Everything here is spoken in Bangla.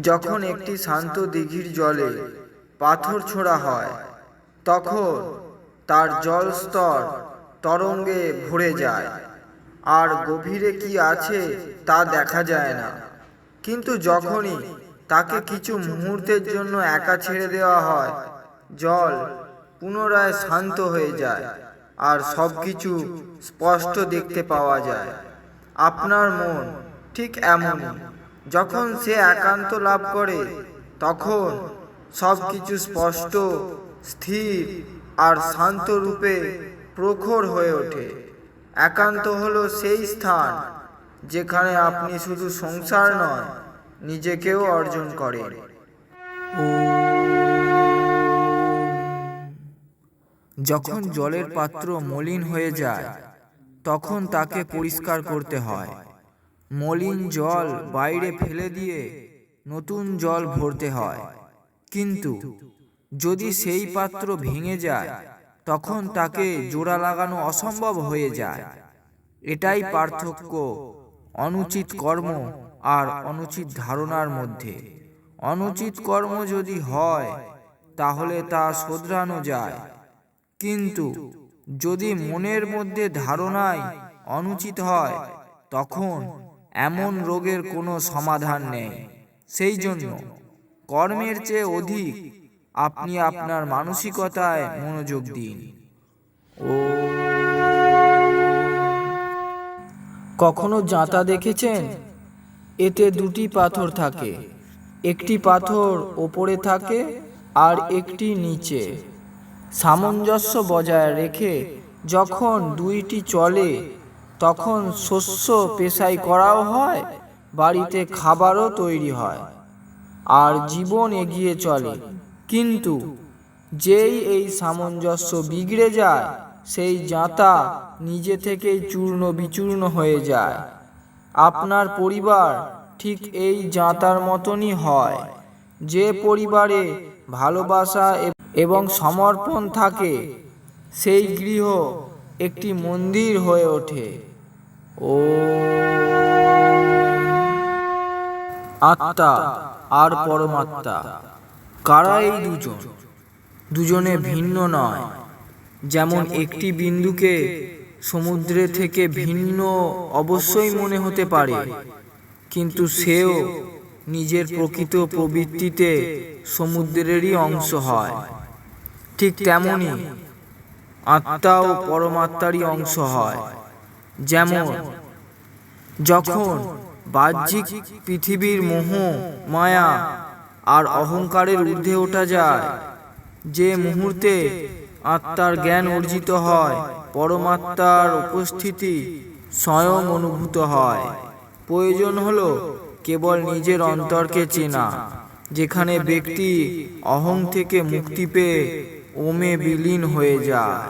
যখন একটি শান্ত দিঘির জলে পাথর ছোঁড়া হয়, তখন তার জলস্তর তরঙ্গে ভরে যায়, আর গভীরে কি আছে তা দেখা যায় না। কিন্তু যখনই তাকে কিছু মুহূর্তের জন্য একা ছেড়ে দেওয়া হয়, জল পুনরায় শান্ত হয়ে যায় আর সবকিছু স্পষ্ট দেখতে পাওয়া যায়। আপনার মন ঠিক এমনই, যখন সে একান্ত লাভ করে, তখন সবকিছু স্পষ্ট, স্থির আর শান্ত রূপে প্রখর হয়ে ওঠে। একান্ত হলো সেই স্থান যেখানে আপনি শুধু সংসার নয়, নিজেকেও অর্জন করেন। যখন জলের পাত্র মলিন হয়ে যায়, তখন তাকে পরিষ্কার করতে হয়। মলিন জল বাইরে ফেলে দিয়ে নতুন জল ভরতে হয়। কিন্তু যদি সেই পাত্র ভেঙে যায়, তখন তাকে জোড়া লাগানো অসম্ভব হয়ে যায়। এটাই পার্থক্য অনুচিত কর্ম আর অনুচিত ধারণার মধ্যে। অনুচিত কর্ম যদি হয়, তাহলে তা শোধরানো যায়, কিন্তু যদি মনের মধ্যে ধারণাই অনুচিত হয়, তখন এমন রোগের কোনো সমাধান নেই। সেই জন্য কর্মের চেয়ে অধিক আপনি আপনার মানসিকতায় মনোযোগ দিন। কখনো জাঁতা দেখেছেন? এতে দুটি পাথর থাকে, একটি পাথর ওপরে থাকে আর একটি নিচে। সামঞ্জস্য বজায় রেখে যখন দুইটি চলে, তখন শস্য পেশাই করাও হয়, বাড়িতে খাবারও তৈরি হয়, আর জীবন এগিয়ে চলে। কিন্তু যেই এই সামঞ্জস্য বিগড়ে যায়, সেই জাঁতা নিজে থেকেই চূর্ণ বিচূর্ণ হয়ে যায়। আপনার পরিবার ঠিক এই জাঁতার মতনই হয়। যে পরিবারে ভালোবাসা এবং সমর্পণ থাকে, সেই গৃহ একটি মন্দির হয়ে ওঠে। আত্মা আর পরমাত্মা কারা এই দুজন? দুজনে ভিন্ন নয়। যেমন একটি বিন্দুকে সমুদ্রে থেকে ভিন্ন অবশ্যই মনে হতে পারে, কিন্তু সেও নিজের প্রকৃত প্রবৃত্তিতে সমুদ্রেরই অংশ হয়। ঠিক তেমনি আত্মাও পরমাত্মারই অংশ হয়। যেমন যখন বাহ্যিক পৃথিবীর মোহ, মায়া আর অহংকারের ঊর্ধ্বে ওঠা যায়, যে মুহূর্তে আত্মার জ্ঞান অর্জিত হয়, পরমাত্মার উপস্থিতি স্বয়ং অনুভূত হয়। প্রয়োজন হলো কেবল নিজের অন্তরকে চেনা, যেখানে ব্যক্তি অহং থেকে মুক্তি পেয়ে ওমে বিলীন হয়ে যায়।